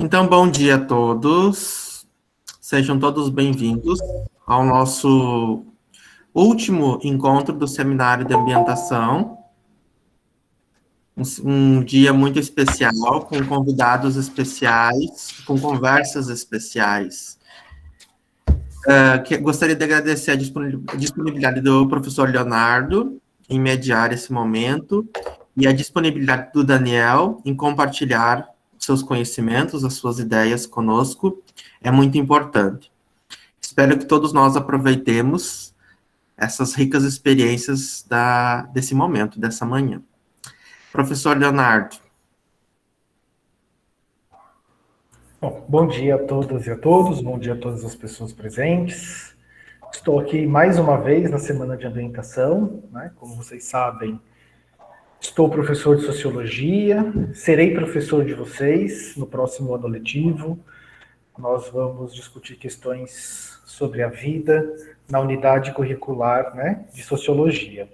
Então, bom dia a todos. Sejam todos bem-vindos ao nosso último encontro do Seminário de Ambientação. Um dia muito especial, com convidados especiais, com conversas especiais. Gostaria de agradecer a disponibilidade do professor Leonardo em mediar esse momento e a disponibilidade do Daniel em compartilhar seus conhecimentos, as suas ideias conosco, é muito importante. Espero que todos nós aproveitemos essas ricas experiências desse momento, dessa manhã. Professor Leonardo. Bom dia a todas e a todos, bom dia a todas as pessoas presentes. Estou aqui mais uma vez na Semana de Ambientação, né? Como vocês sabem, estou professor de Sociologia, serei professor de vocês no próximo ano letivo. Nós vamos discutir questões sobre a vida na unidade curricular, né, de Sociologia.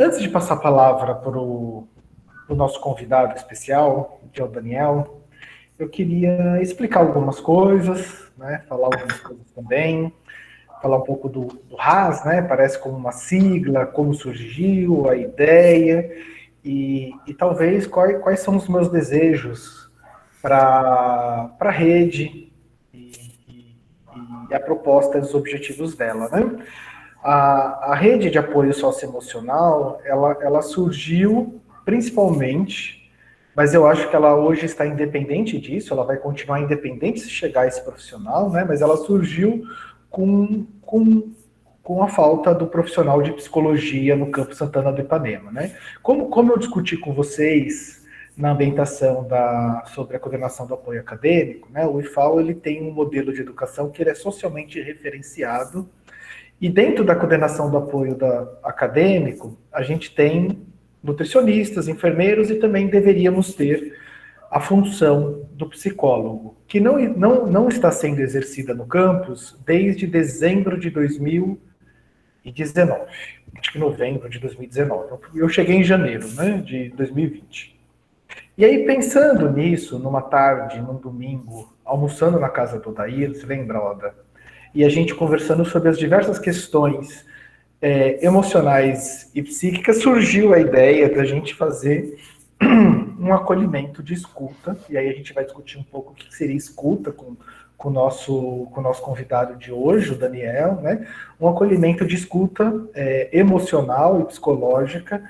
Antes de passar a palavra para o nosso convidado especial, que é o Daniel, eu queria explicar algumas coisas, né, falar algumas coisas também, falar um pouco do RAS, né, parece como uma sigla, como surgiu a ideia, e talvez quais são os meus desejos para a rede e a proposta dos objetivos dela, né? A rede de apoio socioemocional, ela surgiu principalmente, mas eu acho que ela hoje está independente disso, ela vai continuar independente se chegar esse profissional, né? Mas ela surgiu com a falta do profissional de psicologia no Campo Santana do Ipanema, né? Como eu discuti com vocês na ambientação sobre a coordenação do apoio acadêmico, né? O IFAL ele tem um modelo de educação que ele é socialmente referenciado, e dentro da coordenação do apoio acadêmico, a gente tem nutricionistas, enfermeiros e também deveríamos ter a função do psicólogo, que não está sendo exercida no campus desde dezembro de 2019, acho que novembro de 2019. Eu cheguei em janeiro, né, de 2020. E aí, pensando nisso, numa tarde, num domingo, almoçando na casa do Odair, se lembra, Oda? E a gente conversando sobre as diversas questões emocionais e psíquicas, surgiu a ideia da gente fazer um acolhimento de escuta, e aí a gente vai discutir um pouco o que seria escuta com o nosso convidado de hoje, o Daniel, né? Um acolhimento de escuta emocional e psicológica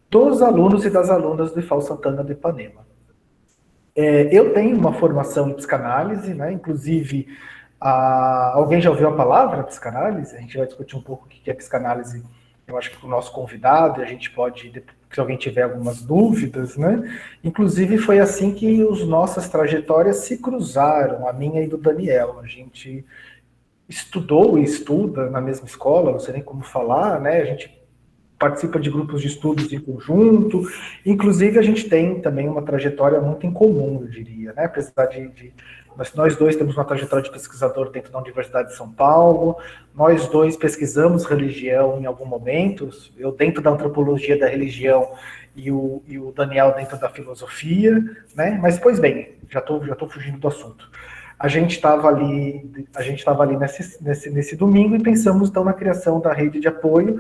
dos alunos e das alunas do IFAL Santana do Ipanema. Eu tenho uma formação em psicanálise, né? Inclusive, alguém já ouviu a palavra psicanálise? A gente vai discutir um pouco o que é psicanálise, eu acho que com o nosso convidado, e a gente pode, se alguém tiver algumas dúvidas, né? Inclusive, foi assim que as nossas trajetórias se cruzaram, a minha e do Daniel. A gente estudou e estuda na mesma escola, não sei nem como falar, né? A gente participa de grupos de estudos em conjunto, inclusive a gente tem também uma trajetória muito em comum, eu diria, né? Apesar nós dois temos uma trajetória de pesquisador dentro da Universidade de São Paulo, nós dois pesquisamos religião em algum momento, eu dentro da antropologia da religião e o Daniel dentro da filosofia, né? Mas, pois bem, já tô fugindo do assunto. A gente estava ali nesse domingo e pensamos então na criação da rede de apoio,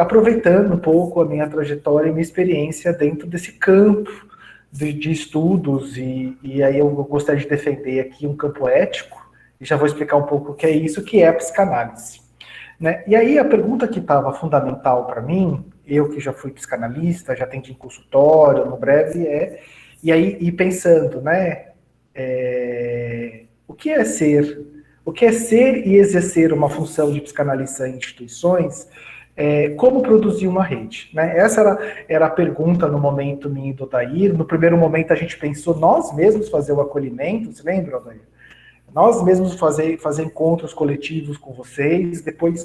aproveitando um pouco a minha trajetória e minha experiência dentro desse campo de estudos, e aí eu gostaria de defender aqui um campo ético, e já vou explicar um pouco o que é isso, que é a psicanálise. Né? E aí a pergunta que estava fundamental para mim, eu que já fui psicanalista, já atendi em consultório, no breve, e pensando, né, o que é ser e exercer uma função de psicanalista em instituições, como produzir uma rede, né? Essa era a pergunta no momento minha e do Odair. No primeiro momento a gente pensou nós mesmos fazer o acolhimento, se lembra, Odair? Nós mesmos fazer encontros coletivos com vocês, depois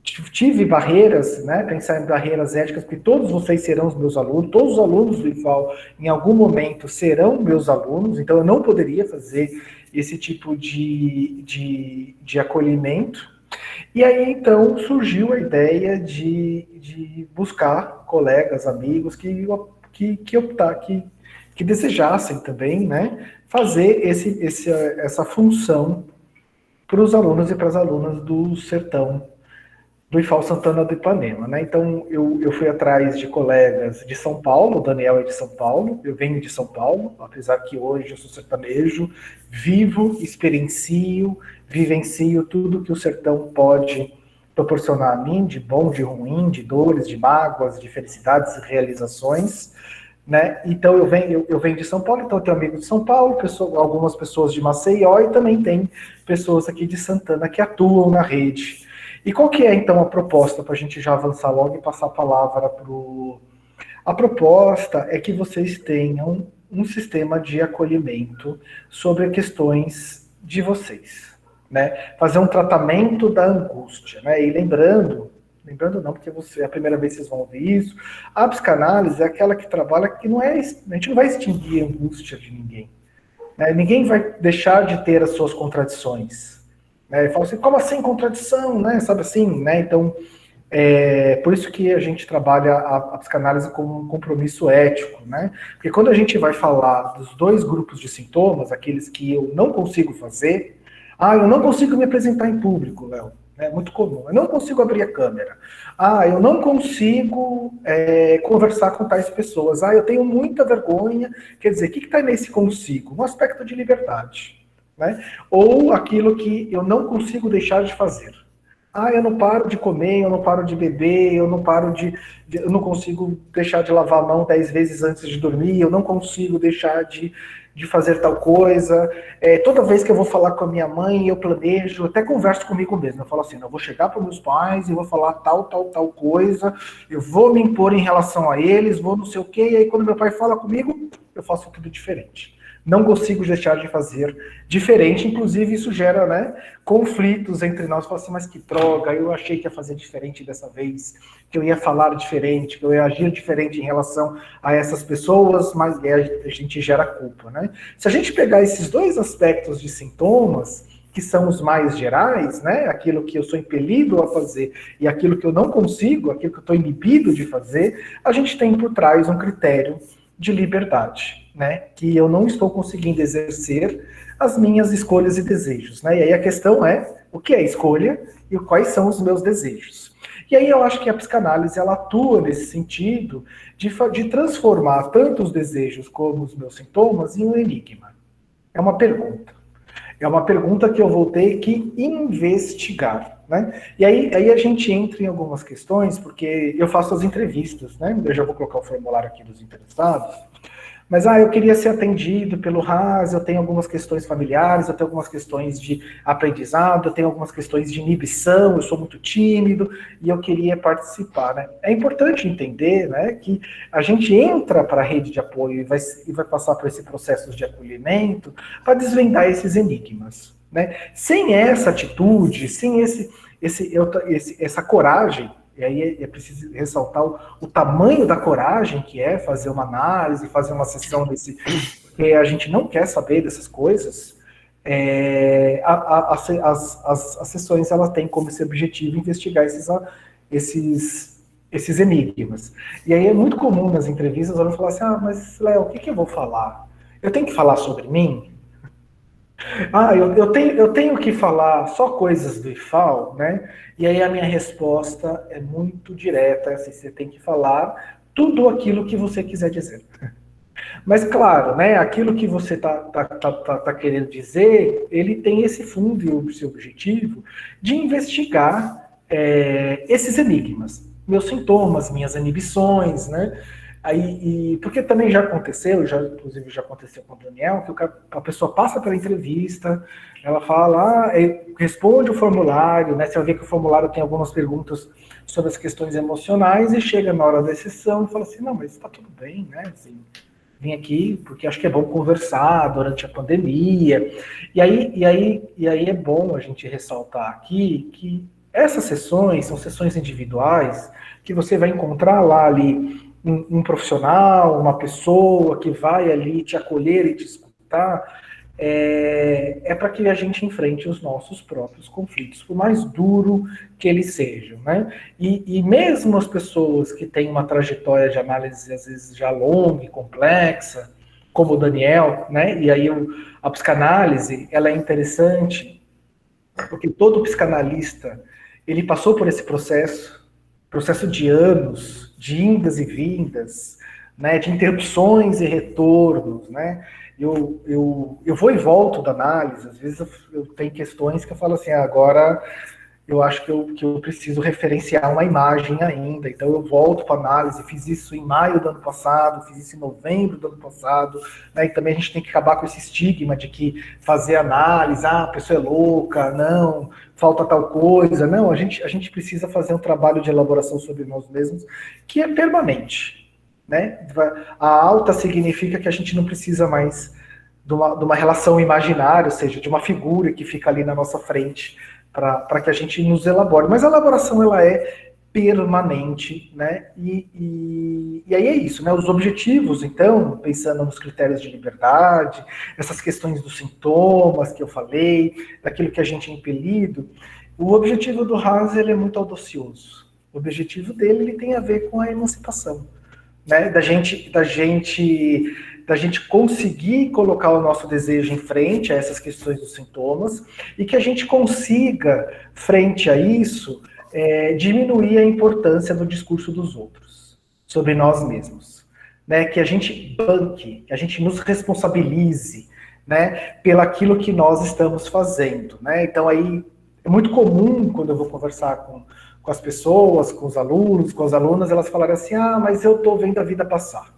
tive barreiras, né, pensar em barreiras éticas, porque todos vocês serão os meus alunos, todos os alunos do IFAL em algum momento serão meus alunos, então eu não poderia fazer esse tipo de acolhimento. E aí, então, surgiu a ideia de buscar colegas, amigos que que desejassem também, né, fazer essa função para os alunos e para as alunas do Sertão do IFAL Santana do Ipanema, né? Então, eu fui atrás de colegas de São Paulo, o Daniel é de São Paulo, eu venho de São Paulo, apesar que hoje eu sou sertanejo, vivo, experiencio, vivencio tudo que o sertão pode proporcionar a mim, de bom, de ruim, de dores, de mágoas, de felicidades e realizações, né? Então, eu venho de São Paulo, então eu tenho amigos de São Paulo, algumas pessoas de Maceió e também tem pessoas aqui de Santana que atuam na rede. E qual que é, então, a proposta, para a gente já avançar logo e passar a palavra para o... A proposta é que vocês tenham um sistema de acolhimento sobre questões de vocês, né? Fazer um tratamento da angústia, né? E lembrando não, porque é a primeira vez que vocês vão ouvir isso, a psicanálise é aquela que trabalha que não é... A gente não vai extinguir a angústia de ninguém, né? Ninguém vai deixar de ter as suas contradições. E fala assim, como assim contradição, né? Sabe assim, né? Então, por isso que a gente trabalha a psicanálise como um compromisso ético, né? Porque quando a gente vai falar dos dois grupos de sintomas, aqueles que eu não consigo fazer, eu não consigo me apresentar em público, Léo, é muito comum, eu não consigo abrir a câmera, eu não consigo conversar com tais pessoas, eu tenho muita vergonha, quer dizer, o que está nesse consigo? Um aspecto de liberdade. Né? Ou aquilo que eu não consigo deixar de fazer. Eu não paro de comer, eu não paro de beber, eu não consigo deixar de lavar a mão 10 vezes antes de dormir, eu não consigo deixar de fazer tal coisa. Toda vez que eu vou falar com a minha mãe, eu planejo, até converso comigo mesmo. Eu falo assim, eu vou chegar para meus pais e vou falar tal coisa, eu vou me impor em relação a eles, vou não sei o quê, e aí quando meu pai fala comigo, eu faço tudo diferente. Não consigo deixar de fazer diferente, inclusive isso gera, né, conflitos entre nós. Fala assim, mas que droga, eu achei que ia fazer diferente dessa vez, que eu ia falar diferente, que eu ia agir diferente em relação a essas pessoas, mas a gente gera culpa, né? Se a gente pegar esses dois aspectos de sintomas, que são os mais gerais, né, aquilo que eu sou impelido a fazer e aquilo que eu não consigo, aquilo que eu estou inibido de fazer, a gente tem por trás um critério de liberdade, né? Que eu não estou conseguindo exercer as minhas escolhas e desejos, né? E aí a questão é o que é escolha e quais são os meus desejos. E aí eu acho que a psicanálise ela atua nesse sentido de transformar tanto os desejos como os meus sintomas em um enigma. É uma pergunta. É uma pergunta que eu vou ter que investigar, né? E aí a gente entra em algumas questões, porque eu faço as entrevistas, né? Eu já vou colocar o formulário aqui dos interessados. Mas, eu queria ser atendido pelo RAS, eu tenho algumas questões familiares, eu tenho algumas questões de aprendizado, eu tenho algumas questões de inibição, eu sou muito tímido e eu queria participar, né? É importante entender, né, que a gente entra para a rede de apoio e vai passar por esse processo de acolhimento para desvendar esses enigmas, né? Sem essa atitude, sem essa coragem, e aí é preciso ressaltar o tamanho da coragem que é fazer uma análise, fazer uma sessão porque a gente não quer saber dessas coisas. As sessões elas têm como esse objetivo investigar esses enigmas. E aí é muito comum nas entrevistas eu falar assim, mas Léo, o que eu vou falar? Eu tenho que falar sobre mim? Eu tenho que falar só coisas do IFAL, né? E aí a minha resposta é muito direta, assim, você tem que falar tudo aquilo que você quiser dizer. Mas claro, né, aquilo que você tá querendo dizer, ele tem esse fundo e esse objetivo de investigar esses enigmas, meus sintomas, minhas inibições, né? Porque também já aconteceu, inclusive já aconteceu com o Daniel, que a pessoa passa pela entrevista, ela fala, responde o formulário, né? Você vai ver que o formulário tem algumas perguntas sobre as questões emocionais e chega na hora da sessão e fala assim, não, mas está tudo bem, né? Assim, vim aqui porque acho que é bom conversar durante a pandemia. E aí é bom a gente ressaltar aqui que essas sessões são sessões individuais que você vai encontrar lá ali um profissional, uma pessoa que vai ali te acolher e te escutar, para que a gente enfrente os nossos próprios conflitos, por mais duro que eles sejam, né? E mesmo as pessoas que têm uma trajetória de análise, às vezes, já longa e complexa, como o Daniel, né? E aí a psicanálise, ela é interessante porque todo psicanalista, ele passou por esse processo de anos, de indas e vindas, né, de interrupções e retornos, né? Eu vou e volto da análise, às vezes eu tenho questões que eu falo assim, agora eu acho que eu preciso referenciar uma imagem ainda, então eu volto para a análise, fiz isso em maio do ano passado, fiz isso em novembro do ano passado, né, e também a gente tem que acabar com esse estigma de que fazer análise, a pessoa é louca, não, falta tal coisa, não, a gente precisa fazer um trabalho de elaboração sobre nós mesmos, que é permanente, né, a alta significa que a gente não precisa mais de uma relação imaginária, ou seja, de uma figura que fica ali na nossa frente, para que a gente nos elabore. Mas a elaboração, ela é permanente, né? E aí é isso, né? Os objetivos, então, pensando nos critérios de liberdade, essas questões dos sintomas que eu falei, daquilo que a gente é impelido, o objetivo do Haas, ele é muito audacioso. O objetivo dele, ele tem a ver com a emancipação, né? Da gente conseguir colocar o nosso desejo em frente a essas questões dos sintomas e que a gente consiga, frente a isso, diminuir a importância do discurso dos outros sobre nós mesmos, né? Que a gente banque, que a gente nos responsabilize, né? Pelaquilo que nós estamos fazendo, né? Então aí é muito comum quando eu vou conversar com as pessoas, com os alunos, com as alunas, elas falarem assim, mas eu estou vendo a vida passar.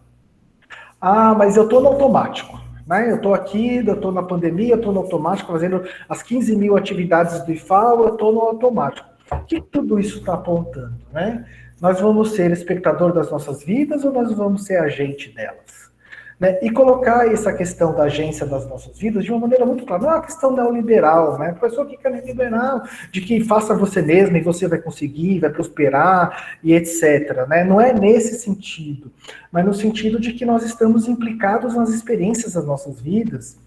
Mas eu estou no automático, né? Eu estou aqui, eu estou na pandemia, eu estou no automático, fazendo as 15 mil atividades do IFAO, eu estou no automático. O que tudo isso está apontando, né? Nós vamos ser espectador das nossas vidas ou nós vamos ser agente delas? Né? E colocar essa questão da agência das nossas vidas de uma maneira muito clara. Não é uma questão neoliberal, né? Professor, o que é neoliberal? De que faça você mesmo e você vai conseguir, vai prosperar e etc. Né? Não é nesse sentido, mas no sentido de que nós estamos implicados nas experiências das nossas vidas,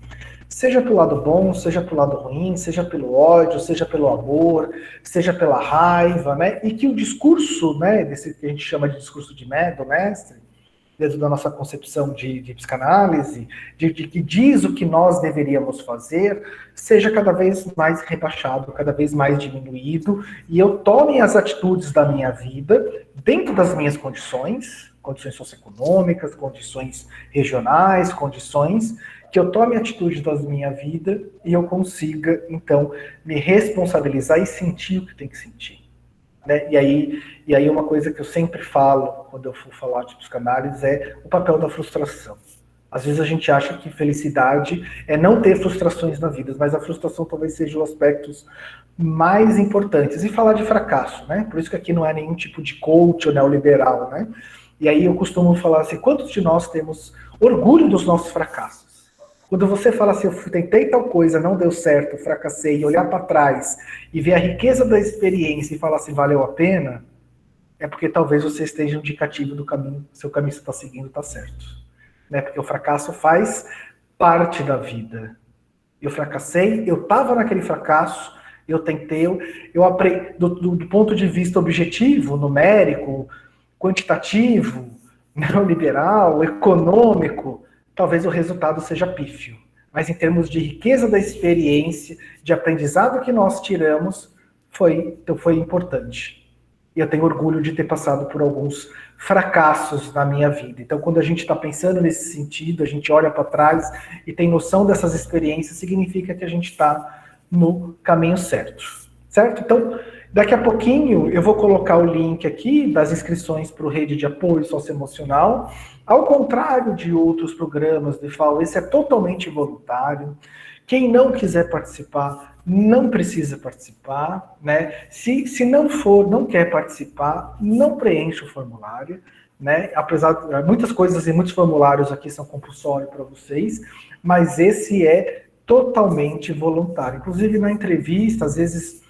seja pelo lado bom, seja pelo lado ruim, seja pelo ódio, seja pelo amor, seja pela raiva, né? E que o discurso, né, desse que a gente chama de discurso do mestre, dentro da nossa concepção de psicanálise, de que diz o que nós deveríamos fazer, seja cada vez mais rebaixado, cada vez mais diminuído, e eu tome as atitudes da minha vida dentro das minhas condições socioeconômicas, condições regionais, condições que eu tome a atitude da minha vida e eu consiga, então, me responsabilizar e sentir o que tem que sentir. Né? E aí uma coisa que eu sempre falo quando eu for falar de psicanálise é o papel da frustração. Às vezes a gente acha que felicidade é não ter frustrações na vida, mas a frustração talvez seja os aspectos mais importantes. E falar de fracasso, né? Por isso que aqui não é nenhum tipo de coach ou neoliberal, né? E aí eu costumo falar assim, quantos de nós temos orgulho dos nossos fracassos? Quando você fala assim, eu tentei tal coisa, não deu certo, fracassei, e olhar para trás e ver a riqueza da experiência e falar assim, valeu a pena, é porque talvez você esteja indicativo do caminho, seu caminho que você está seguindo está certo. Né? Porque o fracasso faz parte da vida. Eu fracassei, eu estava naquele fracasso, eu tentei, eu aprendi, do ponto de vista objetivo, numérico, quantitativo, neoliberal, econômico, talvez o resultado seja pífio. Mas em termos de riqueza da experiência, de aprendizado que nós tiramos, foi importante. E eu tenho orgulho de ter passado por alguns fracassos na minha vida. Então, quando a gente está pensando nesse sentido, a gente olha para trás e tem noção dessas experiências, significa que a gente está no caminho certo. Certo? Então, daqui a pouquinho eu vou colocar o link aqui das inscrições para o Rede de Apoio Socioemocional. Ao contrário de outros programas de FAO, esse é totalmente voluntário. Quem não quiser participar, não precisa participar, né? Se não quer participar, não preencha o formulário, né? Apesar de muitas coisas e muitos formulários aqui são compulsórios para vocês, mas esse é totalmente voluntário. Inclusive na entrevista, às vezes,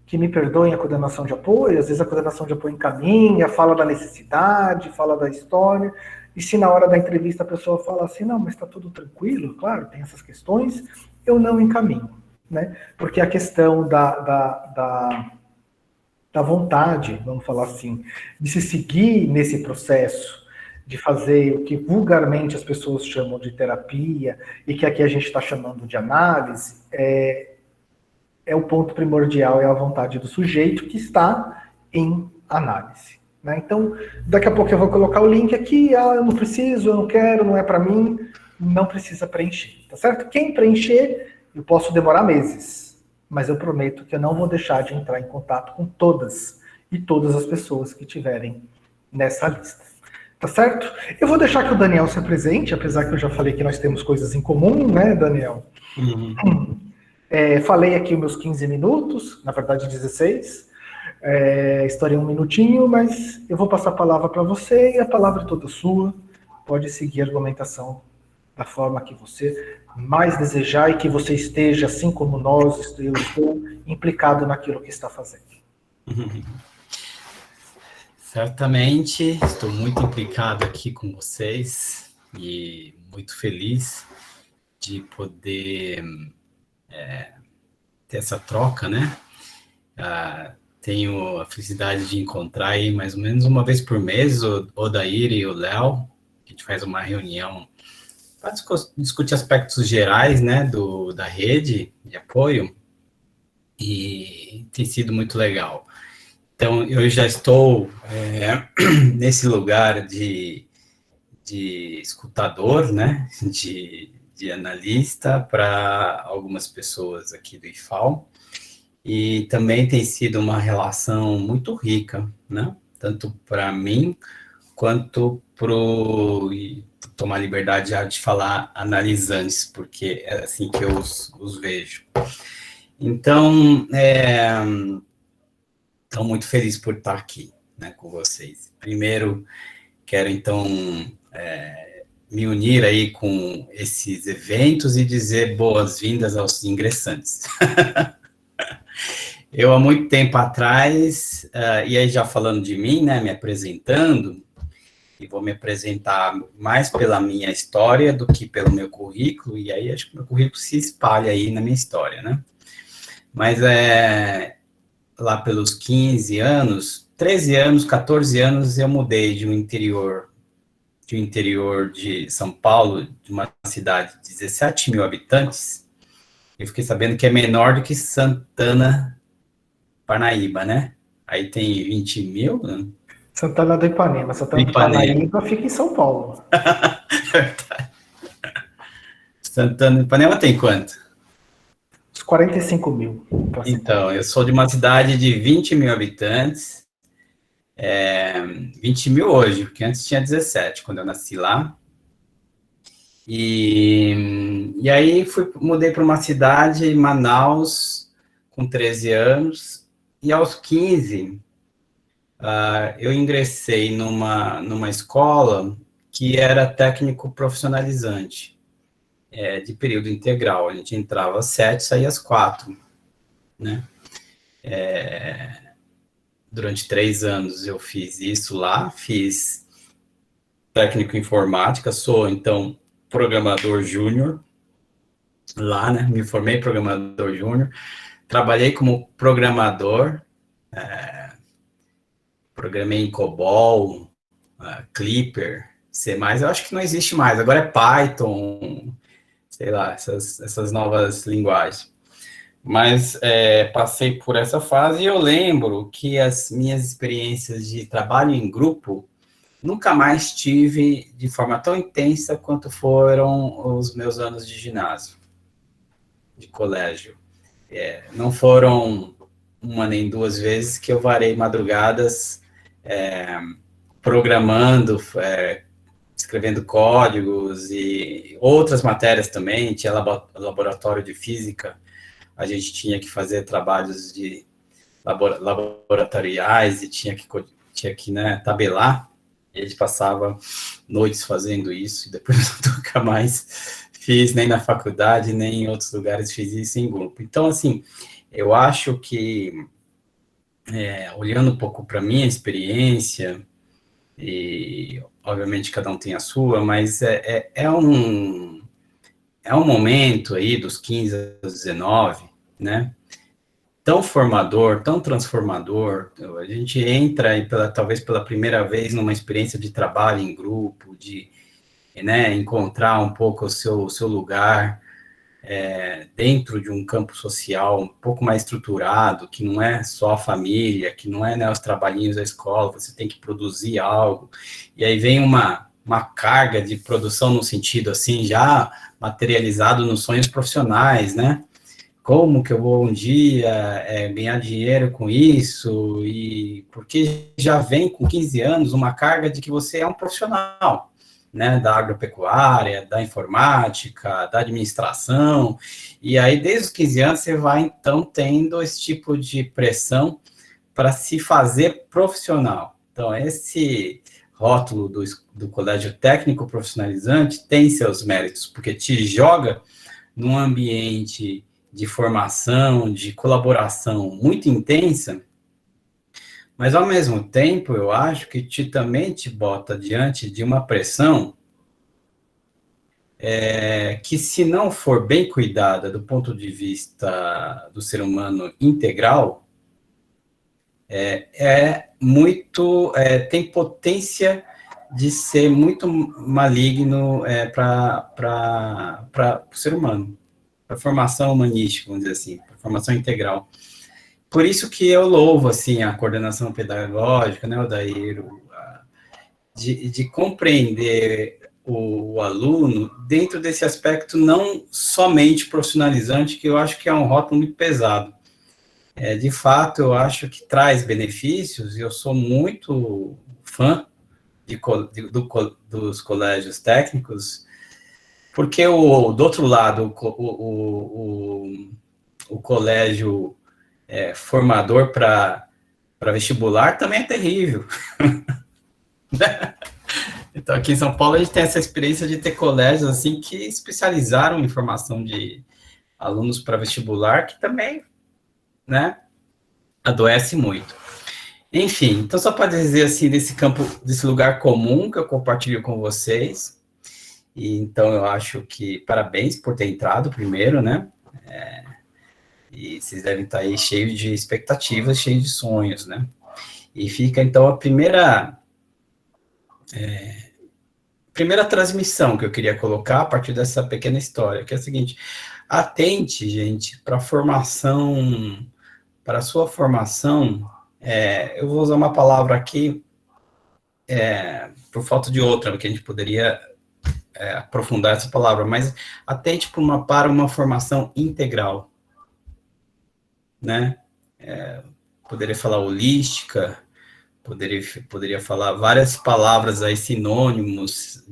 que me perdoem a coordenação de apoio, às vezes a coordenação de apoio encaminha, fala da necessidade, fala da história, e se na hora da entrevista a pessoa fala assim, não, mas está tudo tranquilo, claro, tem essas questões, eu não encaminho, né? Porque a questão da vontade, vamos falar assim, de se seguir nesse processo de fazer o que vulgarmente as pessoas chamam de terapia, e que aqui a gente está chamando de análise, é o ponto primordial, é a vontade do sujeito que está em análise. Né? Então, daqui a pouco eu vou colocar o link aqui, eu não preciso, eu não quero, não é para mim, não precisa preencher, tá certo? Quem preencher, eu posso demorar meses, mas eu prometo que eu não vou deixar de entrar em contato com todas e todas as pessoas que tiverem nessa lista. Tá certo? Eu vou deixar que o Daniel se apresente, apesar que eu já falei que nós temos coisas em comum, né, Daniel? Falei aqui os meus 15 minutos, na verdade 16. Estourei um minutinho, mas eu vou passar a palavra para você e a palavra é toda sua. Pode seguir a argumentação da forma que você mais desejar e que você esteja, assim como nós, eu estou, implicado naquilo que está fazendo. Certamente, estou muito implicado aqui com vocês e muito feliz de poder ter essa troca, né? Tenho a felicidade de encontrar aí mais ou menos uma vez por mês o Odair e o Léo, que a gente faz uma reunião para discutir aspectos gerais, né, da rede de apoio, e tem sido muito legal. Então, eu já estou nesse lugar de escutador, né, de analista para algumas pessoas aqui do IFAL, e também tem sido uma relação muito rica, né, tanto para mim, quanto tomar liberdade já de falar analisantes, porque é assim que eu os vejo. Então, estou muito feliz por estar aqui, né, com vocês. Primeiro, quero, então, me unir aí com esses eventos e dizer boas-vindas aos ingressantes. Eu, há muito tempo atrás, e aí já falando de mim, né, me apresentando, e vou me apresentar mais pela minha história do que pelo meu currículo, e aí acho que meu currículo se espalha aí na minha história, né? Mas lá pelos 15 anos, 13 anos, 14 anos, eu mudei de um interior de São Paulo, de uma cidade de 17 mil habitantes. Eu fiquei sabendo que é menor do que Santana, Parnaíba, né? Aí tem 20 mil, né? Santana do Ipanema. Santana do Parnaíba fica em São Paulo. Santana do Ipanema tem quanto? Uns 45 mil. Então, eu sou de uma cidade de 20 mil habitantes, 20 mil hoje, porque antes tinha 17, quando eu nasci lá. E aí mudei para uma cidade, Manaus, com 13 anos, e aos 15, eu ingressei numa escola que era técnico profissionalizante, de período integral. A gente entrava às 7, saía às 4, né? Durante 3 anos eu fiz isso lá, fiz técnico em informática, sou, então, programador júnior lá, né? Me formei programador júnior, trabalhei como programador, programei em COBOL, Clipper, C++, eu acho que não existe mais, agora é Python, sei lá, essas novas linguagens. Mas passei por essa fase e eu lembro que as minhas experiências de trabalho em grupo nunca mais tive de forma tão intensa quanto foram os meus anos de ginásio, de colégio. Não foram uma nem duas vezes que eu varei madrugadas programando, escrevendo códigos e outras matérias também. Tinha laboratório de física, a gente tinha que fazer trabalhos de laboratoriais e tinha que né, tabelar. E a gente passava noites fazendo isso, e depois nunca mais fiz, nem na faculdade, nem em outros lugares fiz isso em grupo. Então, assim, eu acho que, olhando um pouco para a minha experiência, e obviamente cada um tem a sua, mas é um momento aí dos 15 aos 19, né, tão formador, tão transformador. A gente entra, talvez pela primeira vez, numa experiência de trabalho em grupo, de, né, encontrar um pouco o seu lugar dentro de um campo social um pouco mais estruturado, que não é só a família, que não é, né, os trabalhinhos da escola, você tem que produzir algo, e aí vem uma carga de produção no sentido, assim, já materializado nos sonhos profissionais, né? Como que eu vou um dia ganhar dinheiro com isso? E porque já vem com 15 anos uma carga de que você é um profissional, né, da agropecuária, da informática, da administração, e aí desde os 15 anos você vai, então, tendo esse tipo de pressão para se fazer profissional. Então, esse rótulo do colégio técnico profissionalizante tem seus méritos, porque te joga num ambiente de formação, de colaboração muito intensa, mas, ao mesmo tempo, eu acho que também te bota diante de uma pressão que, se não for bem cuidada do ponto de vista do ser humano integral, tem potência de ser muito maligno para o ser humano, para a formação humanística, vamos dizer assim, para a formação integral. Por isso que eu louvo, assim, a coordenação pedagógica, né, Odair, de compreender o aluno dentro desse aspecto não somente profissionalizante, que eu acho que é um rótulo muito pesado. De fato, eu acho que traz benefícios, e eu sou muito fã dos colégios técnicos, porque do outro lado, o colégio formador para vestibular também é terrível. Então, aqui em São Paulo, a gente tem essa experiência de ter colégios assim que especializaram em formação de alunos para vestibular, que também, né, adoece muito. Enfim, então, só para dizer assim, desse lugar comum que eu compartilho com vocês, e então eu acho que parabéns por ter entrado primeiro, né? E vocês devem estar aí cheios de expectativas, cheios de sonhos, né? E fica, então, a primeira transmissão que eu queria colocar a partir dessa pequena história, que é a seguinte: atente, gente, para a formação, para a sua formação, eu vou usar uma palavra aqui, por falta de outra, porque a gente poderia aprofundar essa palavra, mas atente para uma formação integral, né? Poderia falar holística, poderia falar várias palavras aí, sinônimos,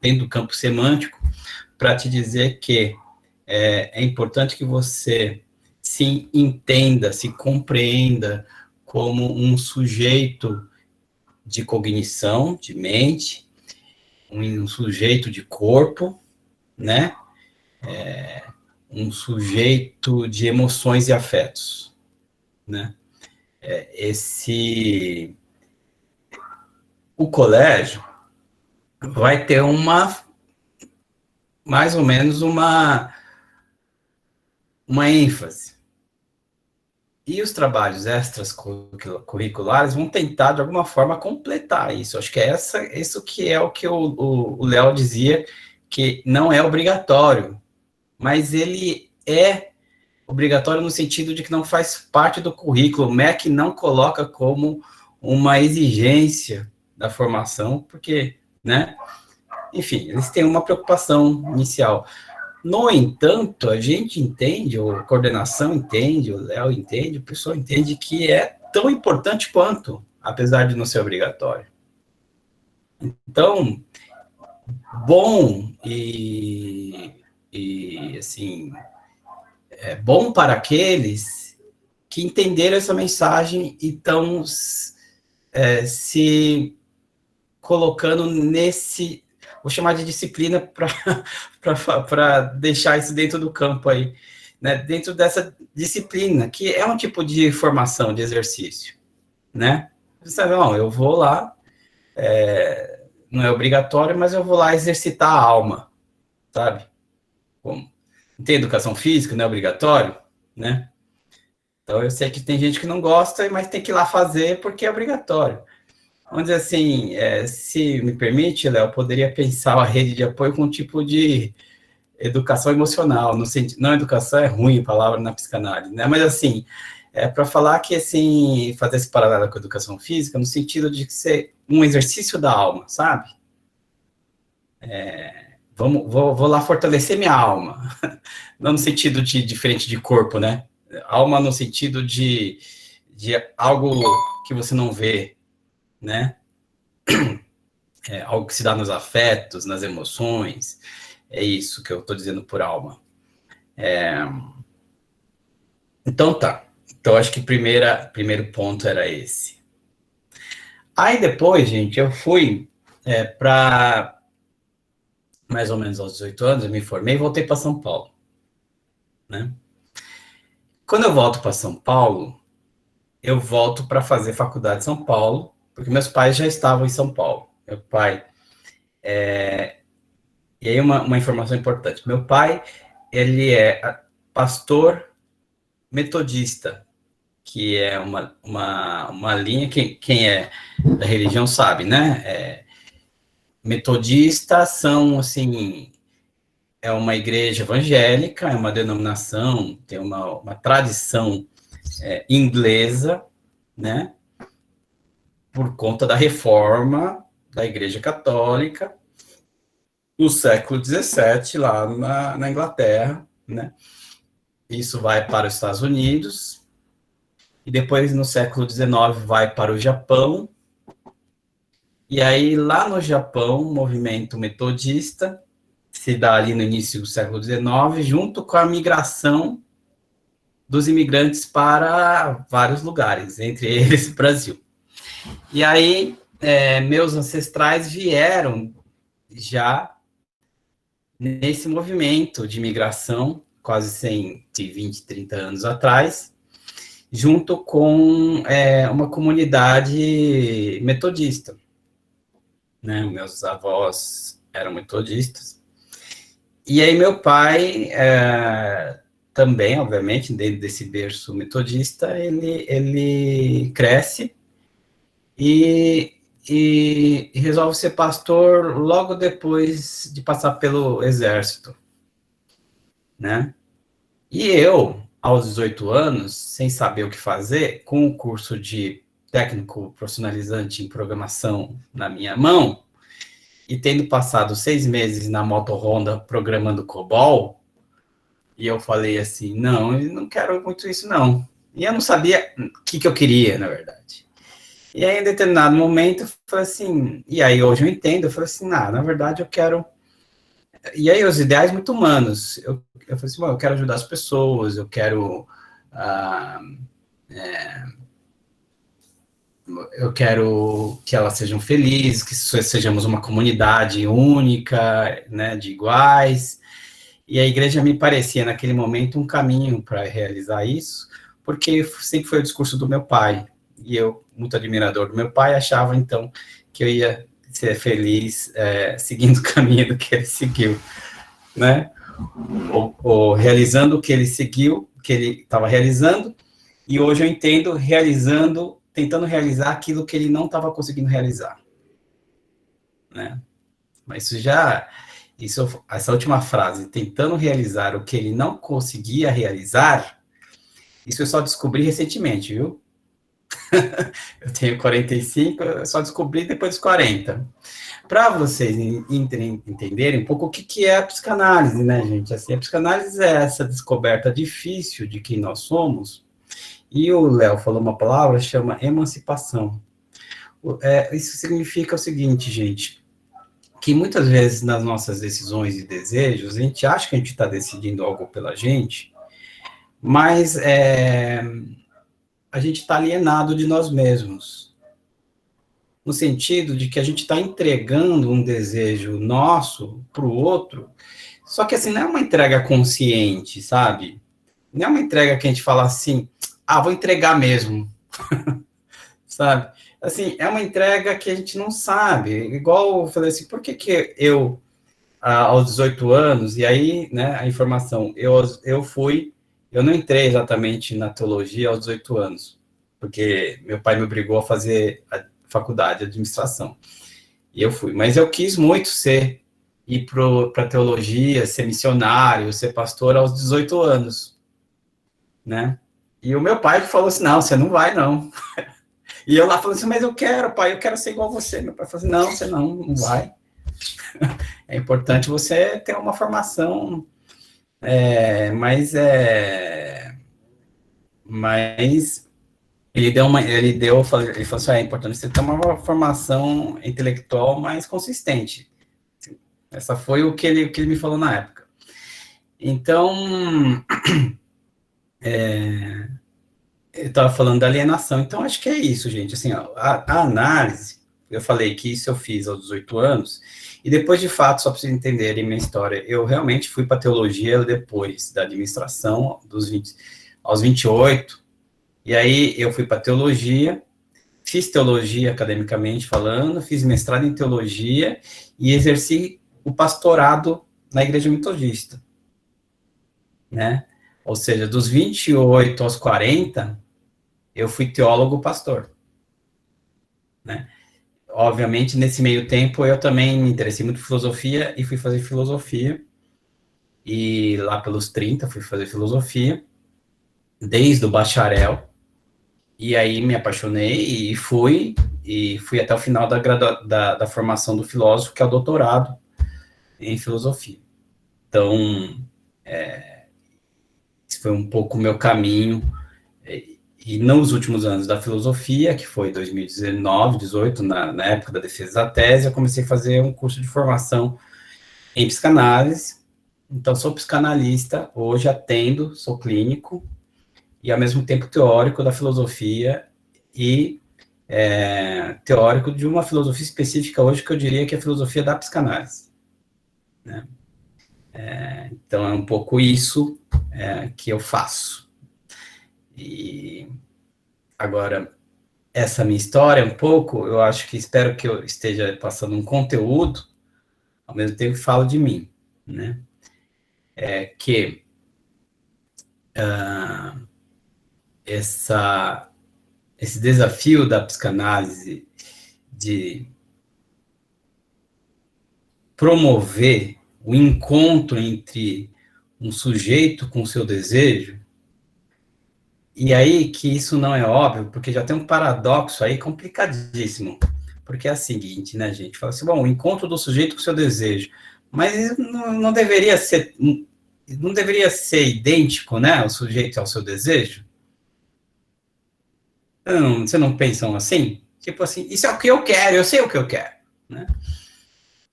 dentro do campo semântico, para te dizer que é importante que você se entenda, se compreenda como um sujeito de cognição, de mente, um sujeito de corpo, né? Um sujeito de emoções e afetos, né? O colégio vai ter mais ou menos uma ênfase. E os trabalhos extras curriculares vão tentar, de alguma forma, completar isso. Acho que isso que é o que o Léo dizia, que não é obrigatório, mas ele é obrigatório no sentido de que não faz parte do currículo. O MEC não coloca como uma exigência da formação, porque, né? Enfim, eles têm uma preocupação inicial. No entanto, a gente entende, a coordenação entende, o Léo entende, o pessoal entende que é tão importante quanto, apesar de não ser obrigatório. Então, bom assim, bom para aqueles que entenderam essa mensagem e estão se colocando nesse, vou chamar de disciplina para deixar isso dentro do campo aí, né? Dentro dessa disciplina, que é um tipo de formação, de exercício, né? Você sabe, não, eu vou lá, não é obrigatório, mas eu vou lá exercitar a alma, sabe? Como tem educação física, não é obrigatório, né? Então, eu sei que tem gente que não gosta, mas tem que ir lá fazer porque é obrigatório. Vamos dizer assim, se me permite, Léo, eu poderia pensar a rede de apoio com um tipo de educação emocional, no sentido, não, educação é ruim a palavra na psicanálise, né? Mas assim, para falar que assim, fazer esse paralelo com a educação física, no sentido de ser um exercício da alma, sabe? Vou lá fortalecer minha alma, não no sentido de diferente de corpo, né? Alma no sentido de algo que você não vê, né? Algo que se dá nos afetos, nas emoções. É isso que eu estou dizendo por alma. Então tá. Então acho que primeiro ponto era esse. Aí depois, gente, eu fui para mais ou menos aos 18 anos, eu me formei e voltei para São Paulo, né? Quando eu volto para São Paulo, eu volto para fazer faculdade em São Paulo, porque meus pais já estavam em São Paulo. Meu pai... E aí uma informação importante. Meu pai, ele é pastor metodista, que é uma linha, quem é da religião sabe, né? Metodistas são, assim, é uma igreja evangélica, é uma denominação, tem uma tradição inglesa, né? Por conta da reforma da Igreja Católica, no século XVII, lá na Inglaterra, né? Isso vai para os Estados Unidos, e depois, no século XIX, vai para o Japão, e aí, lá no Japão, o movimento metodista se dá ali no início do século XIX, junto com a migração dos imigrantes para vários lugares, entre eles o Brasil. E aí, meus ancestrais vieram já nesse movimento de migração, quase 120, 30 anos atrás, junto com uma comunidade metodista, né? Meus avós eram metodistas. E aí meu pai, também, obviamente, dentro desse berço metodista, ele cresce e resolve ser pastor logo depois de passar pelo exército, né? E eu, aos 18 anos, sem saber o que fazer, com o curso de técnico profissionalizante em programação na minha mão, e tendo passado 6 meses na Moto Honda programando COBOL, e eu falei assim, não, eu não quero muito isso, não. E eu não sabia o que eu queria, na verdade. E aí, em determinado momento, eu falei assim, e aí hoje eu entendo, eu falei assim, na verdade eu quero... E aí, os ideais muito humanos, eu falei assim, eu quero ajudar as pessoas, eu quero... eu quero que elas sejam felizes, que sejamos uma comunidade única, né, de iguais, e a igreja me parecia, naquele momento, um caminho para realizar isso, porque sempre foi o discurso do meu pai, e eu, muito admirador do meu pai, achava, então, que eu ia ser feliz seguindo o caminho do que ele seguiu, né, ou realizando o que ele seguiu, que ele estava realizando, e hoje eu entendo tentando realizar aquilo que ele não estava conseguindo realizar, né? Mas essa última frase, tentando realizar o que ele não conseguia realizar, isso eu só descobri recentemente, viu? Eu tenho 45, eu só descobri depois dos 40. Para vocês entenderem um pouco o que é a psicanálise, né, gente? Assim, a psicanálise é essa descoberta difícil de quem nós somos. E o Léo falou uma palavra, chama emancipação. Isso significa o seguinte, gente, que muitas vezes nas nossas decisões e desejos, a gente acha que a gente está decidindo algo pela gente, mas a gente está alienado de nós mesmos. No sentido de que a gente está entregando um desejo nosso para o outro, só que assim, não é uma entrega consciente, sabe? Não é uma entrega que a gente fala assim, vou entregar mesmo, sabe? Assim, é uma entrega que a gente não sabe, igual eu falei assim, por que eu, aos 18 anos, e aí, né, a informação, eu eu não entrei exatamente na teologia aos 18 anos, porque meu pai me obrigou a fazer a faculdade de administração. E eu fui. Mas eu quis muito ir para teologia, ser missionário, ser pastor aos 18 anos, né? E o meu pai falou assim, não, você não vai, não. E eu lá falando assim, mas eu quero, pai, eu quero ser igual a você. Meu pai falou assim, não, você não vai. É importante você ter uma formação, mas ele falou assim, é importante você ter uma formação intelectual mais consistente. Essa foi o que ele me falou na época. Então, eu estava falando da alienação. Então, acho que é isso, gente. Assim, ó, a análise, eu falei que isso eu fiz aos 18 anos, e depois, de fato, só para vocês entenderem minha história, eu realmente fui para teologia depois da administração, aos 28, e aí eu fui para teologia, fiz teologia academicamente falando, fiz mestrado em teologia e exerci o pastorado na igreja metodista, né? Ou seja, dos 28 aos 40, eu fui teólogo pastor, né? Obviamente, nesse meio tempo, eu também me interessei muito por filosofia e fui fazer filosofia, e lá pelos 30 fui fazer filosofia, desde o bacharel, e aí me apaixonei e fui até o final da formação do filósofo, que é o doutorado em filosofia. Então, esse foi um pouco o meu caminho, e nos últimos anos da filosofia, que foi 2019, 18, na época da defesa da tese, eu comecei a fazer um curso de formação em psicanálise. Então, sou psicanalista, hoje atendo, sou clínico, e ao mesmo tempo teórico da filosofia, e teórico de uma filosofia específica hoje, que eu diria que é a filosofia da psicanálise, né? Então, é um pouco isso que eu faço. E agora, essa minha história, um pouco, eu acho que espero que eu esteja passando um conteúdo, ao mesmo tempo que falo de mim, né? Esse desafio da psicanálise de promover o encontro entre um sujeito com o seu desejo, e aí que isso não é óbvio, porque já tem um paradoxo aí complicadíssimo, porque é o seguinte, né, gente? Fala assim, bom, o encontro do sujeito com o seu desejo, mas não deveria ser idêntico, né, o sujeito ao seu desejo? Vocês não pensam assim? Tipo assim, isso é o que eu quero, eu sei o que eu quero, né?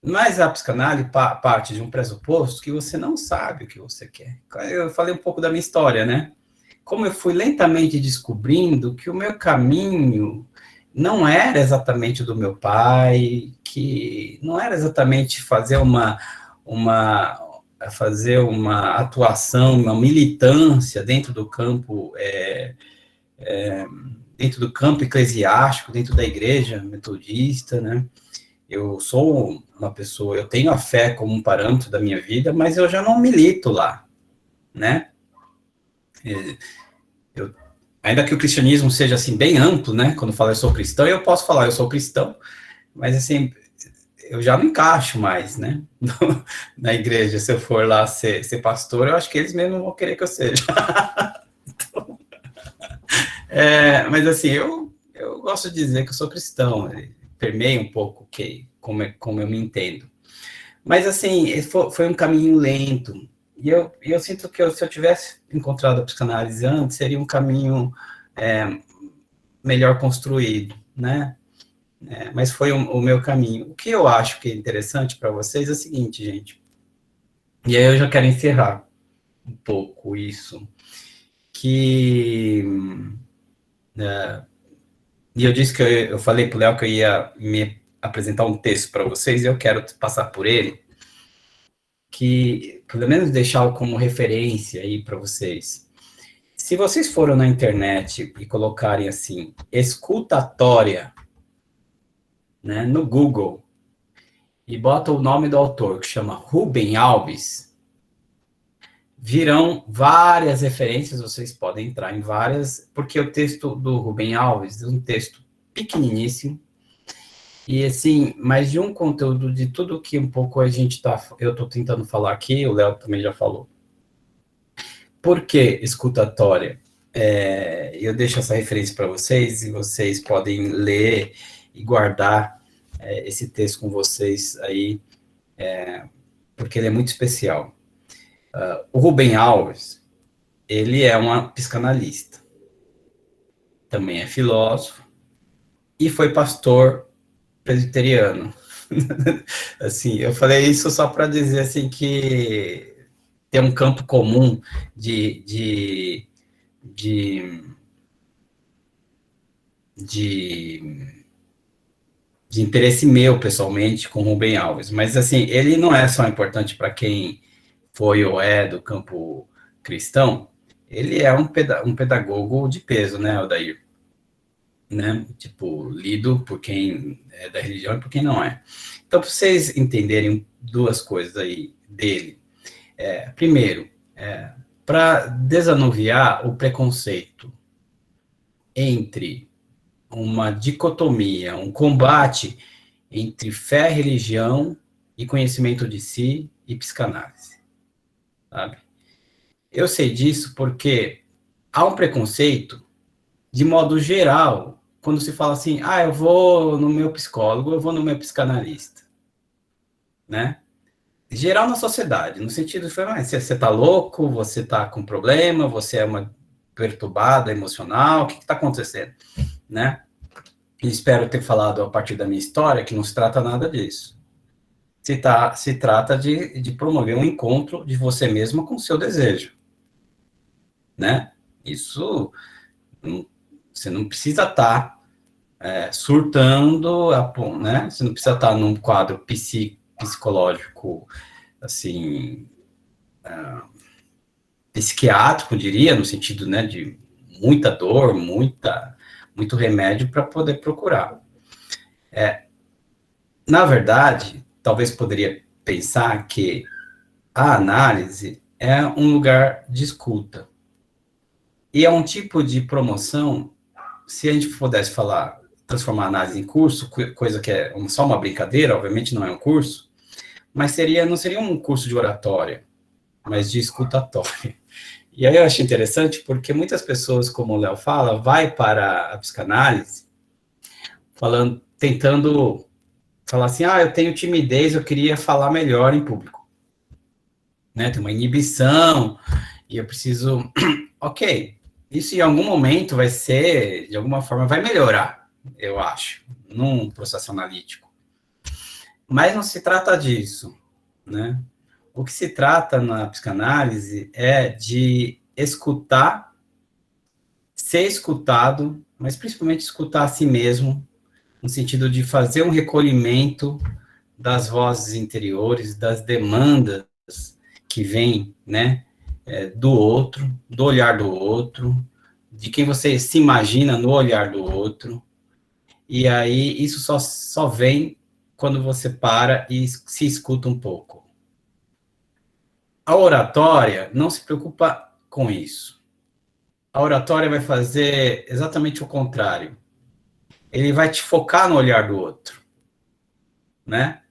Mas a psicanálise parte de um pressuposto que você não sabe o que você quer. Eu falei um pouco da minha história, né? Como eu fui lentamente descobrindo que o meu caminho não era exatamente do meu pai, que não era exatamente fazer uma atuação, uma militância dentro do campo eclesiástico, dentro da igreja metodista, né? Eu sou uma pessoa, eu tenho a fé como um parâmetro da minha vida, mas eu já não milito lá, né? Ainda que o cristianismo seja, assim, bem amplo, né? Quando eu falo eu sou cristão, eu posso falar eu sou cristão, mas, assim, eu já não encaixo mais, né? Na igreja, se eu for lá ser pastor, eu acho que eles mesmos vão querer que eu seja. Então, mas, assim, eu gosto de dizer que eu sou cristão, permeia um pouco como eu me entendo. Mas, assim, foi um caminho lento. E eu sinto que se eu tivesse encontrado a psicanálise antes, seria um caminho melhor construído, né? Mas foi o meu caminho. O que eu acho que é interessante para vocês é o seguinte, gente. E aí eu já quero encerrar um pouco isso. E eu disse que eu falei para o Léo que eu ia me apresentar um texto para vocês, e eu quero passar por ele, que pelo menos deixá-lo como referência aí para vocês. Se vocês foram na internet e colocarem assim, escutatória, né, no Google, e botam o nome do autor, que chama Rubem Alves, virão várias referências, vocês podem entrar em várias, porque o texto do Rubem Alves é um texto pequeniníssimo, e assim, mas de um conteúdo de tudo que um pouco eu estou tentando falar aqui, o Léo também já falou. Por que escutatória? Eu deixo essa referência para vocês, e vocês podem ler e guardar esse texto com vocês aí, porque ele é muito especial. O Rubem Alves, ele é uma psicanalista, também é filósofo, e foi pastor presbiteriano. Assim, eu falei isso só para dizer assim que tem um campo comum de interesse meu, pessoalmente, com o Rubem Alves. Mas, assim, ele não é só importante para quem foi ou é do campo cristão, ele é um pedagogo de peso, né, Odair? Né? Tipo, lido por quem é da religião e por quem não é. Então, para vocês entenderem duas coisas aí dele. Primeiro, para desanuviar o preconceito entre uma dicotomia, um combate entre fé, religião e conhecimento de si e psicanálise, sabe? Eu sei disso porque há um preconceito, de modo geral, quando se fala assim, eu vou no meu psicólogo, eu vou no meu psicanalista, né? Geral na sociedade, no sentido de, você tá louco, você tá com problema, você é uma perturbada emocional, o que está acontecendo, né? E espero ter falado a partir da minha história que não se trata nada disso. Se trata de promover um encontro de você mesma com o seu desejo, né? Isso, você não precisa estar surtando, né? Você não precisa estar num quadro psicológico, assim, psiquiátrico, diria, no sentido, né, de muita dor, muito remédio para poder procurar. Na verdade, talvez poderia pensar que a análise é um lugar de escuta. E é um tipo de promoção, se a gente pudesse transformar a análise em curso, coisa que é só uma brincadeira, obviamente não é um curso, mas não seria um curso de oratória, mas de escutatória. E aí eu acho interessante porque muitas pessoas, como o Léo fala, vai para a psicanálise tentando falar assim, eu tenho timidez, eu queria falar melhor em público. Né? Tem uma inibição, e eu preciso... Ok, isso em algum momento vai ser, de alguma forma, vai melhorar, eu acho, num processo analítico. Mas não se trata disso, né? O que se trata na psicanálise é de escutar, ser escutado, mas principalmente escutar a si mesmo, no sentido de fazer um recolhimento das vozes interiores, das demandas que vêm, né, do outro, do olhar do outro, de quem você se imagina no olhar do outro, e aí isso só vem quando você para e se escuta um pouco. A oratória não se preocupa com isso. A oratória vai fazer exatamente o contrário. Ele vai te focar no olhar do outro, né?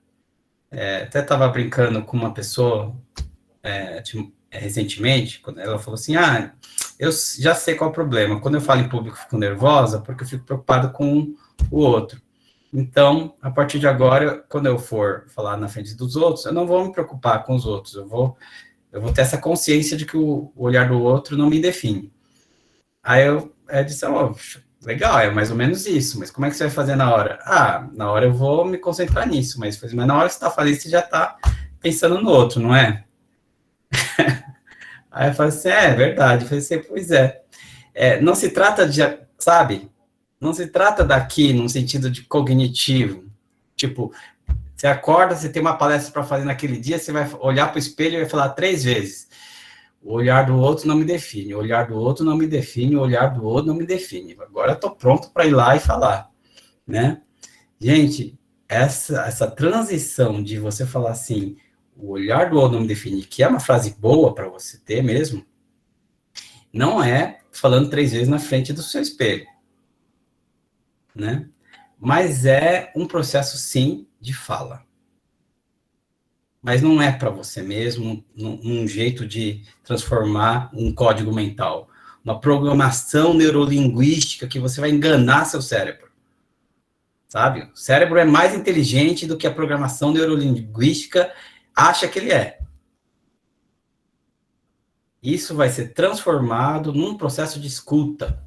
Até estava brincando com uma pessoa recentemente, quando ela falou assim, eu já sei qual é o problema. Quando eu falo em público, eu fico nervosa, porque eu fico preocupado com o outro. Então, a partir de agora, quando eu for falar na frente dos outros, eu não vou me preocupar com os outros, eu vou ter essa consciência de que o olhar do outro não me define. Aí eu disse, legal, é mais ou menos isso, mas como é que você vai fazer na hora? Na hora eu vou me concentrar nisso, mas na hora que você está fazendo, você já está pensando no outro, não é? Aí eu falei assim, é verdade. Eu falei assim, pois é. Não se trata de, sabe? Não se trata daqui num sentido de cognitivo. Tipo, você acorda, você tem uma palestra para fazer naquele dia, você vai olhar para o espelho e vai falar 3 vezes. O olhar do outro não me define, o olhar do outro não me define, o olhar do outro não me define. Agora eu estou pronto para ir lá e falar, né? Gente, essa transição de você falar assim, o olhar do outro não me define, que é uma frase boa para você ter mesmo, não é falando 3 vezes na frente do seu espelho, né? Mas é um processo, sim, de fala. Mas não é para você mesmo, um jeito de transformar um código mental, uma programação neurolinguística que você vai enganar seu cérebro, sabe? O cérebro é mais inteligente do que a programação neurolinguística acha que ele é. Isso vai ser transformado num processo de escuta,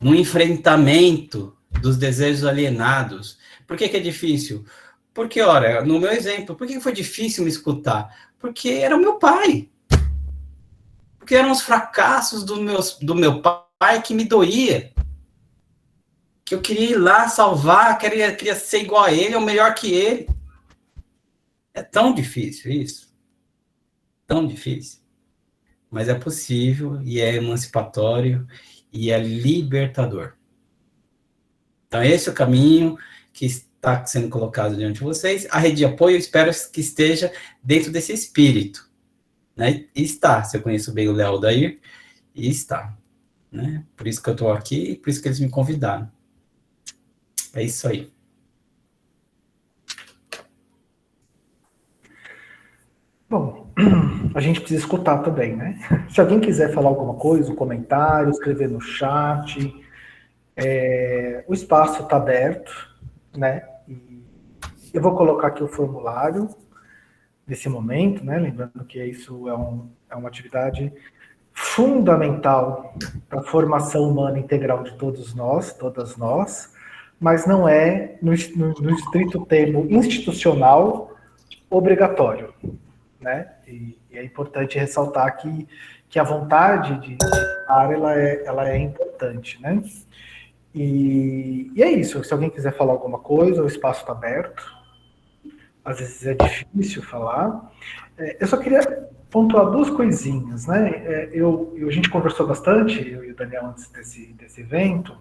num enfrentamento dos desejos alienados. Por que é difícil? Porque, olha, no meu exemplo, por que foi difícil me escutar? Porque era o meu pai. Porque eram os fracassos do meu pai que me doía. Que eu queria ir lá salvar, queria ser igual a ele, ou melhor que ele. É tão difícil isso. Tão difícil. Mas é possível, e é emancipatório, e é libertador. Então, esse é o caminho que está sendo colocado diante de vocês. A rede de apoio, eu espero que esteja dentro desse espírito. Né? E está. Se eu conheço bem o Léo Dair, e está. Né? Por isso que eu estou aqui, por isso que eles me convidaram. É isso aí. Bom, a gente precisa escutar também, né? Se alguém quiser falar alguma coisa, um comentário, escrever no chat, o espaço está aberto, né? E eu vou colocar aqui o formulário nesse momento, né? Lembrando que isso é uma atividade fundamental para a formação humana integral de todos nós, todas nós, mas não é, no estrito termo institucional, obrigatório, né? E é importante ressaltar que a vontade de estar, ela é importante, né? E é isso. Se alguém quiser falar alguma coisa, o espaço está aberto. Às vezes é difícil falar. Eu só queria pontuar 2 coisinhas, né? A gente conversou bastante, eu e o Daniel, antes desse evento,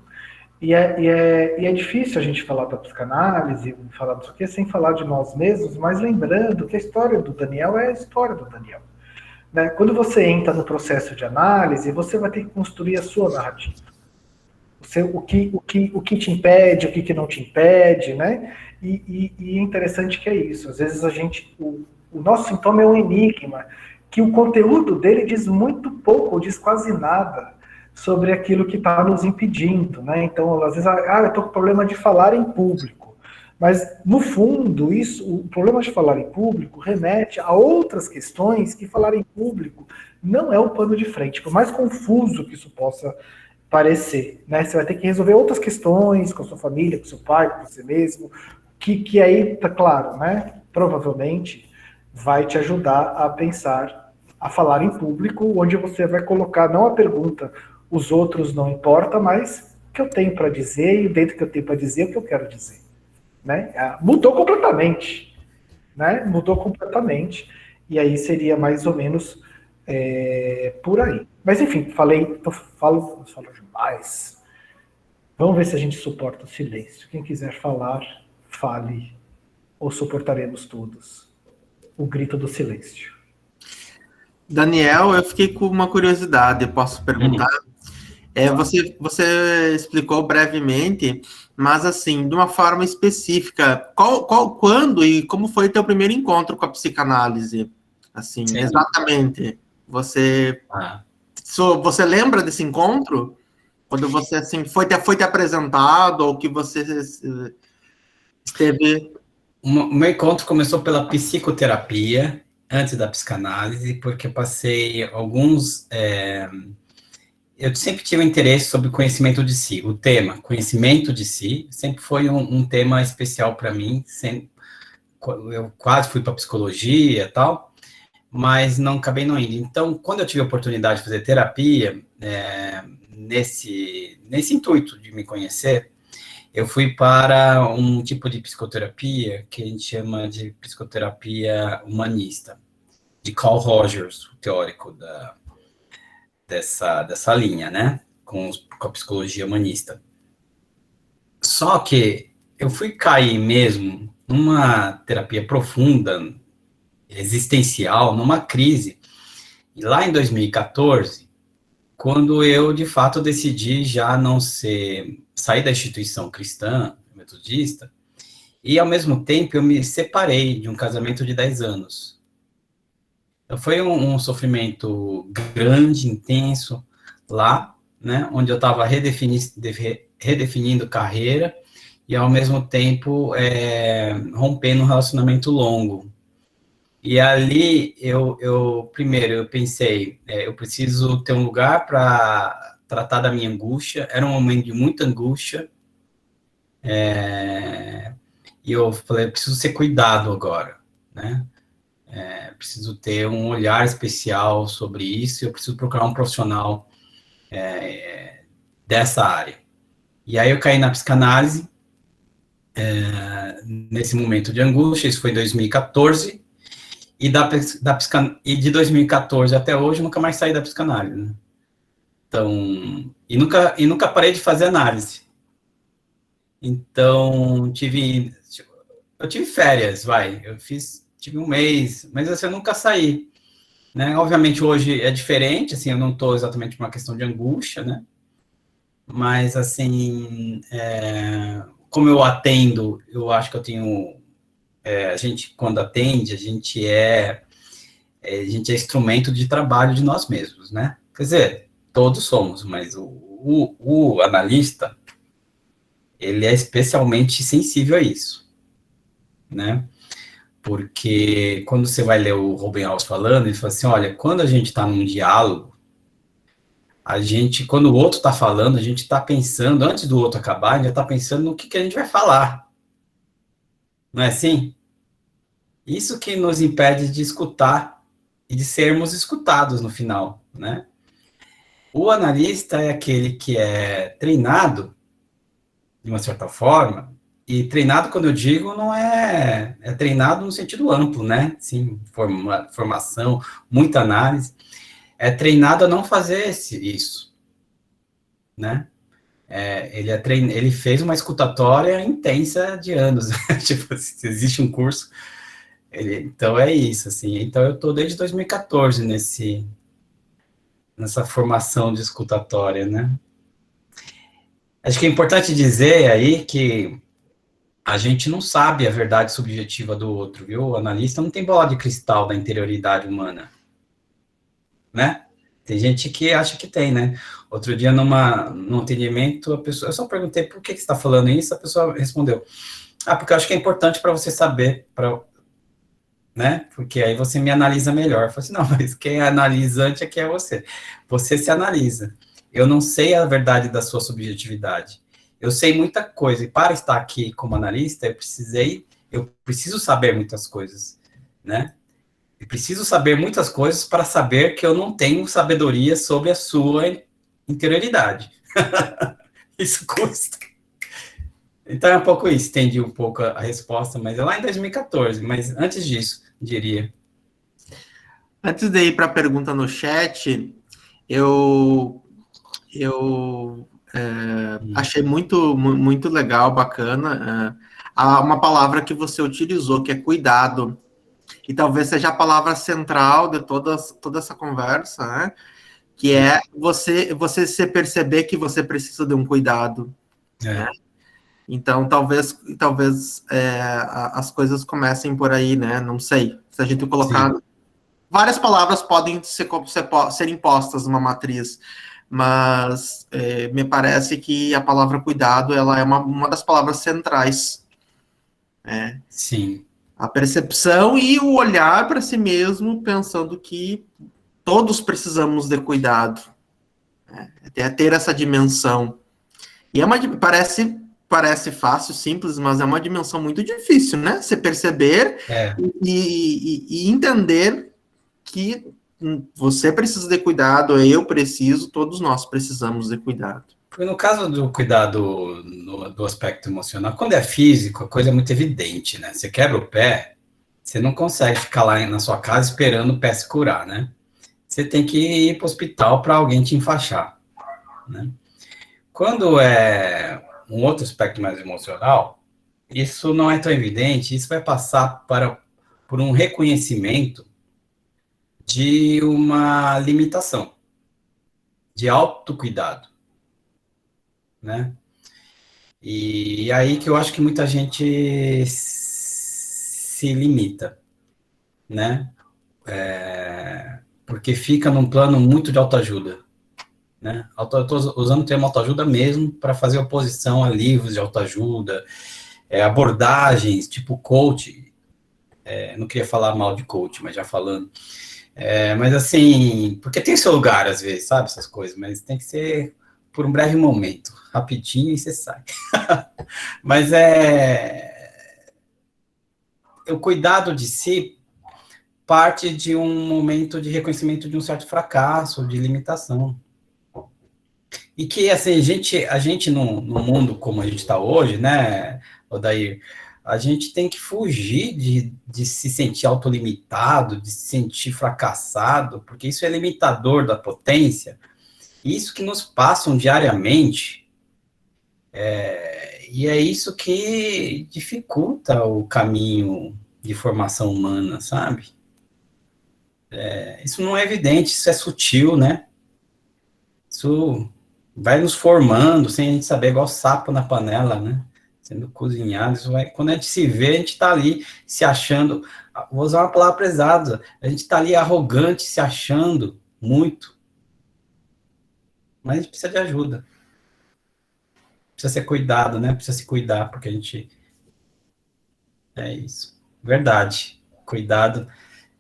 e é difícil a gente falar da psicanálise, falar disso aqui, sem falar de nós mesmos, mas lembrando que a história do Daniel é a história do Daniel. Né? Quando você entra no processo de análise, você vai ter que construir a sua narrativa. O que te impede, o que não te impede, né? E é interessante que é isso. Às vezes o nosso sintoma é um enigma, que o conteúdo dele diz muito pouco, ou diz quase nada sobre aquilo que está nos impedindo, né? Então, às vezes, eu estou com problema de falar em público. Mas, no fundo, o problema de falar em público remete a outras questões que falar em público não é o pano de frente, por mais confuso que isso possa parecer, né? Você vai ter que resolver outras questões com a sua família, com o seu pai, com você mesmo, que aí, tá claro, né? Provavelmente vai te ajudar a pensar, a falar em público, onde você vai colocar não a pergunta, os outros não importa, mas o que eu tenho para dizer, e dentro do que eu tenho para dizer, o que eu quero dizer. Né? Mudou completamente. Né? Mudou completamente. E aí seria mais ou menos por aí. Mas enfim, falo demais. Vamos ver se a gente suporta o silêncio. Quem quiser falar, fale, ou suportaremos todos o grito do silêncio. Daniel, eu fiquei com uma curiosidade, eu posso perguntar? Você explicou brevemente, mas assim, de uma forma específica, quando e como foi teu primeiro encontro com a psicanálise? Assim, sim. Exatamente. Você lembra desse encontro? Quando você assim foi te apresentado ou que você esteve... O meu encontro começou pela psicoterapia, antes da psicanálise, porque eu passei alguns... eu sempre tive um interesse sobre conhecimento de si. O tema, conhecimento de si, sempre foi um tema especial para mim. Eu quase fui para psicologia e tal, mas não acabei não indo. Então, quando eu tive a oportunidade de fazer terapia, nesse intuito de me conhecer, eu fui para um tipo de psicoterapia que a gente chama de psicoterapia humanista, de Carl Rogers, o teórico dessa linha, né? Com a psicologia humanista. Só que eu fui cair mesmo numa terapia profunda, existencial, numa crise. E lá em 2014, quando eu, de fato, decidi já não sair da instituição cristã, metodista, e, ao mesmo tempo, eu me separei de um casamento de 10 anos. Então, foi um sofrimento grande, intenso, lá, né, onde eu estava redefinindo carreira e, ao mesmo tempo, rompendo um relacionamento longo. E ali, primeiro, eu pensei, eu preciso ter um lugar para tratar da minha angústia. Era um momento de muita angústia. E eu falei, eu preciso ser cuidado agora, né? Preciso ter um olhar especial sobre isso. Eu preciso procurar um profissional dessa área. E aí eu caí na psicanálise, nesse momento de angústia. Isso foi em 2014. E de 2014 até hoje, eu nunca mais saí da psicanálise, né? Então, e nunca parei de fazer análise. Então, eu tive férias, tive um mês, mas assim, eu nunca saí, né? Obviamente, hoje é diferente, assim, eu não estou exatamente por uma questão de angústia, né? Mas, assim, como eu atendo, eu acho que eu tenho... a gente, quando atende, a gente é instrumento de trabalho de nós mesmos, né? Quer dizer, todos somos, mas o analista, ele é especialmente sensível a isso, né? Porque quando você vai ler o Ruben Alves falando, ele fala assim, olha, quando a gente está num diálogo, quando o outro está falando, a gente está pensando, antes do outro acabar, a gente já está pensando no que a gente vai falar. Não é assim? Isso que nos impede de escutar e de sermos escutados no final, né? O analista é aquele que é treinado, de uma certa forma, e treinado, quando eu digo, não é treinado no sentido amplo, né? Sim, formação, muita análise. É treinado a não fazer isso, né? Ele fez uma escutatória intensa de anos. Tipo, se existe um curso... Então, é isso, assim. Então, eu estou desde 2014 nessa formação de escutatória, né? Acho que é importante dizer aí que a gente não sabe a verdade subjetiva do outro, viu? O analista não tem bola de cristal da interioridade humana, né? Tem gente que acha que tem, né? Outro dia, num atendimento, eu só perguntei por que você está falando isso, a pessoa respondeu, porque eu acho que é importante para você saber, né? Porque aí você me analisa melhor. Eu falei assim, não, mas quem é analisante é você. Você se analisa. Eu não sei a verdade da sua subjetividade. Eu sei muita coisa, e para estar aqui como analista, eu preciso saber muitas coisas, né? Eu preciso saber muitas coisas para saber que eu não tenho sabedoria sobre a sua interioridade. Isso custa. Então, é um pouco isso, estendi um pouco a resposta, mas é lá em 2014, mas antes disso, diria. Antes de ir para a pergunta no chat, eu achei muito legal, bacana, há uma palavra que você utilizou, que é cuidado, e talvez seja a palavra central de toda essa conversa, né? Que é você se perceber que você precisa de um cuidado, né? Então, talvez as coisas comecem por aí, né? Não sei. Se a gente colocar... Sim. Várias palavras podem ser impostas numa matriz, mas me parece que a palavra cuidado, ela é uma das palavras centrais. Né? Sim. A percepção e o olhar para si mesmo, pensando que todos precisamos de cuidado. Né? Ter essa dimensão. E parece fácil, simples, mas é uma dimensão muito difícil, né? Você perceber e entender que você precisa de cuidado, eu preciso, todos nós precisamos de cuidado. Porque no caso do cuidado do aspecto emocional, quando é físico, a coisa é muito evidente, né? Você quebra o pé, você não consegue ficar lá na sua casa esperando o pé se curar, né? Você tem que ir para o hospital para alguém te enfaixar, né? Quando é um outro aspecto mais emocional, isso não é tão evidente, isso vai passar por um reconhecimento de uma limitação, de autocuidado, né? E aí que eu acho que muita gente se limita, né? Porque fica num plano muito de autoajuda, né? Eu estou usando o termo autoajuda mesmo para fazer oposição a livros de autoajuda, abordagens tipo coach. Não queria falar mal de coach, mas já falando. Mas assim, porque tem seu lugar às vezes, sabe, essas coisas, mas tem que ser por um breve momento, rapidinho e você sai. Mas o cuidado de si parte de um momento de reconhecimento de um certo fracasso, de limitação. E que, assim, a gente no mundo como a gente está hoje, né, Odair, a gente tem que fugir de se sentir autolimitado, de se sentir fracassado, porque isso é limitador da potência, isso que nos passam diariamente, e é isso que dificulta o caminho de formação humana, sabe? Isso não é evidente, isso é sutil, né? Isso vai nos formando sem a gente saber, igual sapo na panela, né? Sendo cozinhado, isso vai, quando a gente se vê, a gente está ali se achando, vou usar uma palavra pesada, a gente está ali arrogante, se achando muito, mas a gente precisa de ajuda, precisa ser cuidado, né? Precisa se cuidar, porque a gente, é isso, verdade, cuidado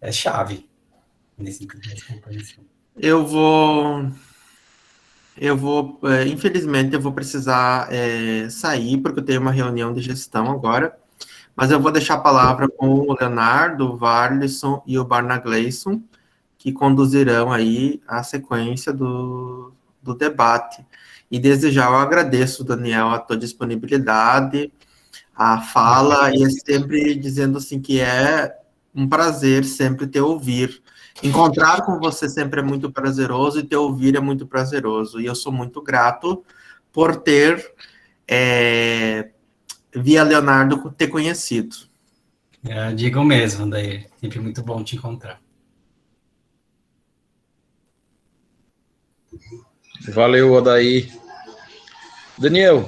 é chave nesse compreensão. Infelizmente, eu vou precisar sair, porque eu tenho uma reunião de gestão agora, mas eu vou deixar a palavra com o Leonardo, o Warlisson e o Barna Gleison, que conduzirão aí a sequência do debate. E desde já eu agradeço, Daniel, a tua disponibilidade, a fala, e sempre dizendo assim que é um prazer sempre te ouvir. Encontrar com você sempre é muito prazeroso e te ouvir é muito prazeroso. E eu sou muito grato por ter, via Leonardo, ter conhecido. Digo mesmo, daí sempre muito bom te encontrar. Valeu, Odair. Daniel,